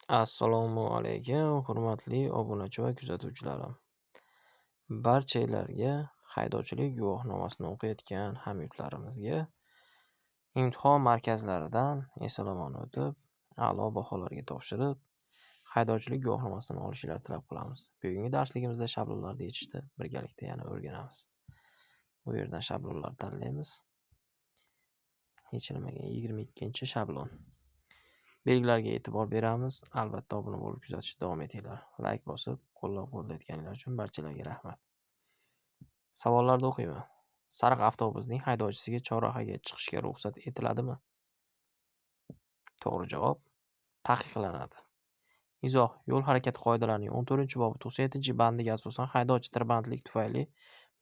Assalomu alaykum, hurmatli obunachi va kuzatuvchilarim. Barchalarga haydovchilik guvohnomasini o'qiyotgan hamyurtlarimizga imtihon markazlaridan eson-omon o'tib, a'lo baholarga topshirib, haydovchilik guvohnomasini olishlarini tilab qolamiz. Bugungi darsligimizda shablonlarni yechishni birgalikda yana o'rganamiz. Bu yerdan shablonlarni tanlaymiz. Yechilmagan 22-shablon. Belgilarga e'tibor beramiz. Albatta obuna bo'lib kuzatishda davom etinglar. Like bosib, qo'llab-quvvatlayotganlar uchun barchalarga rahmat. Savollarni o'qiyman. Sariq avtobusning haydovchisiga chorrahaga chiqishga ruxsat etiladimi? To'g'ri javob: taqiqlanadi. Izoh: yo'l harakati qoidalarining 14-bobi 97-bandiga asosan haydovchi tirbandlik tufayli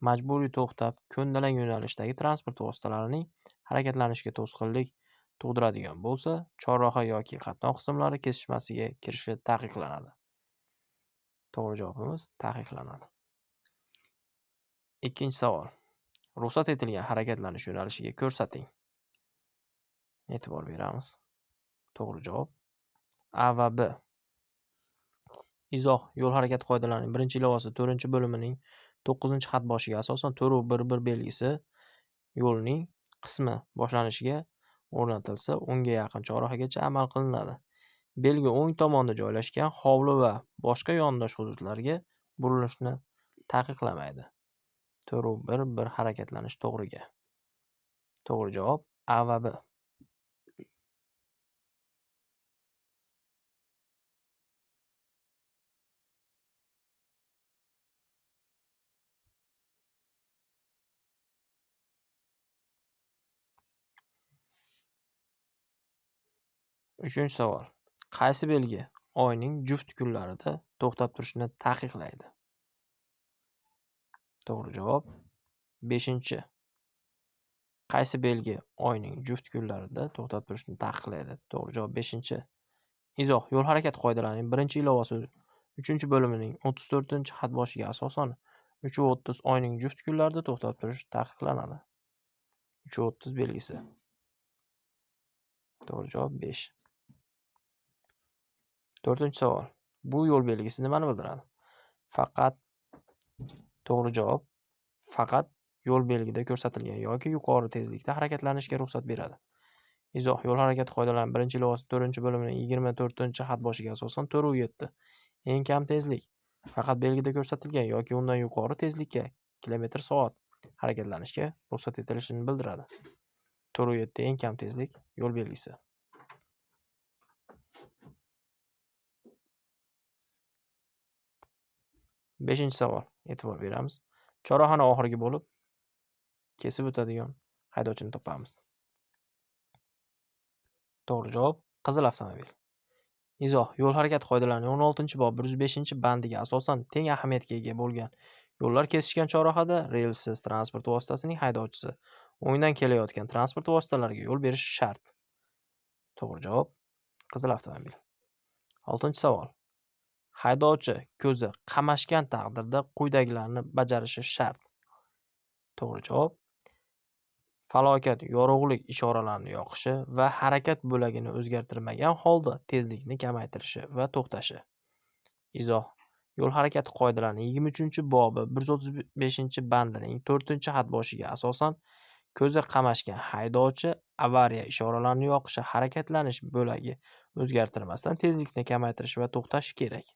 majburiy to'xtab, ko'ndalang yo'nalishdagi transport vositalarining harakatlanishiga to'sqinlik tug'diradigan bo'lsa, chorraha yoki qatnov qismlari kesishmasiga kirishi taqiqlanadi. To'g'ri javobimiz taqiqlanadi. Ikkinchi savol. Ruxsat etilgan harakatlanish yo'nalishiga ko'rsating. E'tibor beramiz. To'g'ri javob A va B. Izoh: yo'l harakati qoidalarining 1-ilovasi 4-bo'limining 9-xat boshiga asosan 4.1.1 belgisi yo'lning qismi boshlanishiga o'rnatilsa, unga yaqin chorrahagacha amal qilinadi. Belgi o'ng tomonda joylashgan hovli va boshqa yondosh hududlarga burilishni taqiqlamaydi. 4.1.1 harakatlanish to'g'riga. To'g'ri javob A va B. Uchinchi savol. Qaysi belgi oyning juft kunlarida to'xtab turishni taqiqlaydi? To'g'ri javob 5. Qaysi belgi oyning juft kunlarida to'xtab turishni taqiqlaydi? To'g'ri javob 5. Izoh: yo'l harakati qoidalarining 1-ilovasi 3-bo'limining 34-xat boshiga asosan 3.30 oyning juft kunlarida to'xtab turish taqiqlanadi. 3.30 belgisi. To'g'ri javob 5. 4-savol. Bu yo'l belgisi nimani bildiradi? Faqat. To'g'ri javob faqat yo'l belgida ko'rsatilgan yoki yuqori tezlikda harakatlanishga ruxsat beradi. Izoh: yo'l harakati qoidalarining 1-ilovasi 4-bo'limining 24-xat boshiga asosan 4.7 eng kam tezlik faqat belgida ko'rsatilgan yoki undan yuqori tezlikka km/soat harakatlanishga ruxsat etilishini bildiradi. 4.7 eng kam tezlik yo'l belgisi. 5-savol. E'tibor beramiz. Chorrahani oxirgi bo'lib kesib o'tadigan haydovchini topamiz. To'g'ri javob qizil avtomobil. Izoh: yo'l harakati qoidalarining 16-bob 105-bandiga asosan teng ahamiyatga ega bo'lgan yo'llar kesishgan chorrahada relsiz transport vositasining haydovchisi o'ngdan kelayotgan transport vositalariga yo'l berishi shart. To'g'ri javob qizil avtomobil. 6-savol. Haydovchi ko'zi qamashgan taqdirda quyidagilarni bajarishi shart. To'g'ri javob falokat yorug'lik ishoralarini yoqishi va harakat bo'lagini o'zgartirmagan holda tezlikni kamaytirishi va to'xtashi. Izoh: yo'l harakati qoidalarining 23-bobi 135-bandining 4-xat boshiga asosan ko'zi qamashgan haydovchi avariya ishoralarini yoqishi, harakatlanish bo'lagi o'zgartirmasdan tezlikni kamaytirish va to'xtashi kerak.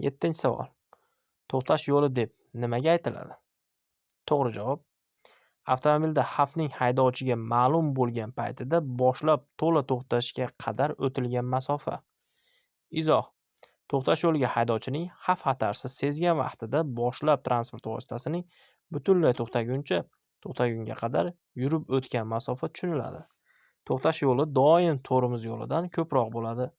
7-savol. To'xtash yo'li deb nimaga aytiladi? To'g'ri javob avtomobilda xavfning haydovchiga ma'lum bo'lgan paytida boshlab to'la to'xtashga qadar o'tilgan masofa. Izoh: to'xtash yo'liga haydovchining xavf-xatarsiz sezgan vaqtida boshlab transport vositasining butunlay to'xtagunga qadar yurib o'tgan masofa tushuniladi. To'xtash yo'li doim tormoz yo'lidan ko'proq bo'ladi.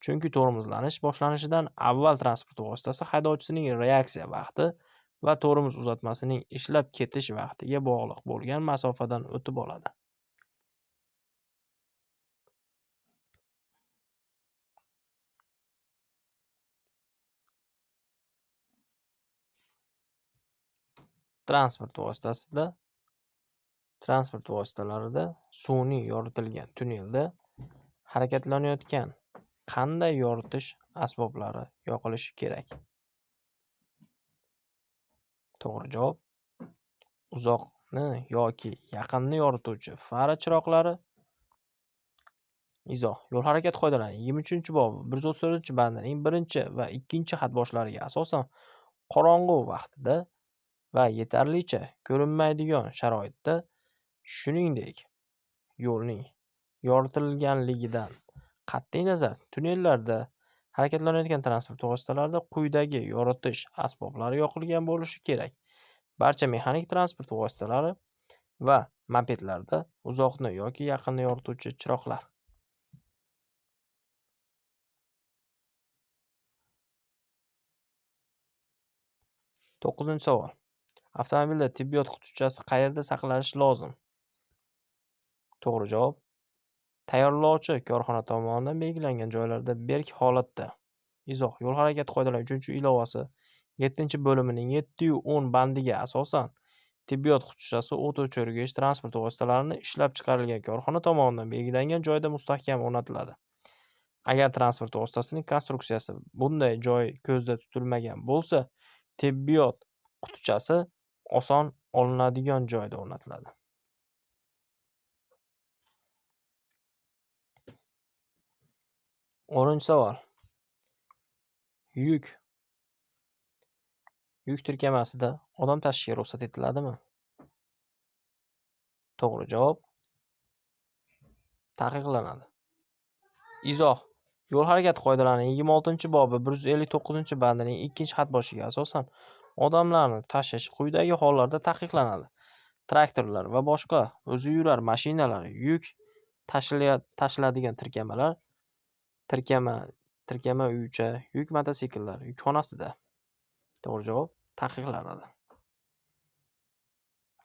Chunki tormozlanish boshlanishidan avval transport vositasi haydovchisining reaksiya vaqti va tormoz uzatmasining ishlab ketish vaqtiga bog'liq bo'lgan masofadan o'tib oladi. Transport vositasida Transport vositalarida sun'iy yoritilgan tunnelda harakatlanayotgan qanday yoritish asboblari yoqilishi kerak? To'g'ri javob: uzoqni yoki yaqinni yorituvchi fara chiroqlari. Izoh: yo'l harakati qoidalarining 23-bobi 134-bandining 1 va 2 xat boshlariga asosan qorong'u vaqtida va yetarlicha ko'rinmaydigan sharoitda, shuningdek, yo'lning yoritilganligidan qat'iy nazar, tunnellarda harakatlanayotgan transport vositalarida quyidagi yoritish asboblari yoqilgan bo'lishi kerak: barcha mexanik transport vositalari va mopedlarda uzoqni yoki yaqinni yorituvchi chiroqlar. 9-savol. Avtomobilda tibbiyot qutupchasi qayerda saqlanishi lozim? To'g'ri javob: tayyorlovchi korxona tomonidan belgilangan joylarda berk holatda. Izoh: yo'l harakati qoidalarining 3-ilovasi 7-bo'limining 7-10 bandiga asosan tibbiyot qutupchasi o't o'chirgich transport vositalarini ishlab chiqarilgan korxona tomonidan belgilangan joyda mustahkam o'rnatiladi. Agar transport vositasining konstruksiyasi bunday joy ko'zda tutilmagan bo'lsa, tibbiyot qutupchasi oson olinadigan joyda o'rnatiladi. 10-savol. Yuk tirkamasida odam tashishga ruxsat etiladimi? To'g'ri javob: taqiqlanadi. Izoh: yo'l harakati qoidalarining 26-bobi 159-bandining 2-xat boshiga asosan odamlarni tashish quyidagi hollarda taqiqlanadi: traktorlar va boshqa o'zi yurar mashinalar, yuk tashiladigan tirkamalar, tirkama uycha, yuk mototsikllar yukxonasida. To'g'ri javob: taqiqlanadi.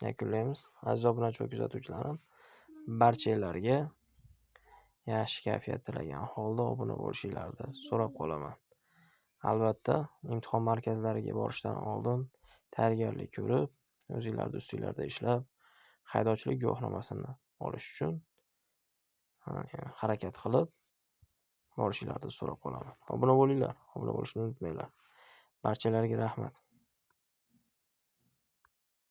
Yakunlaymiz. Aziz obunachi va kuzatuvchilarim, barchalarga yaxshi kayfiyat tilagan holda obuna bo'lishinglarni so'rab qolaman. Albatta, imtihon markazlariga borishdan oldin tayyorgarlik ko'rib, o'zinglarni ustinglarda ishlab, haydovchilik guvohnomasini olish uchun harakat qilib borishinglarni so'rab qolaman. Obuna bo'linglar, obuna bo'lishni unutmanglar. Barchalarga rahmat.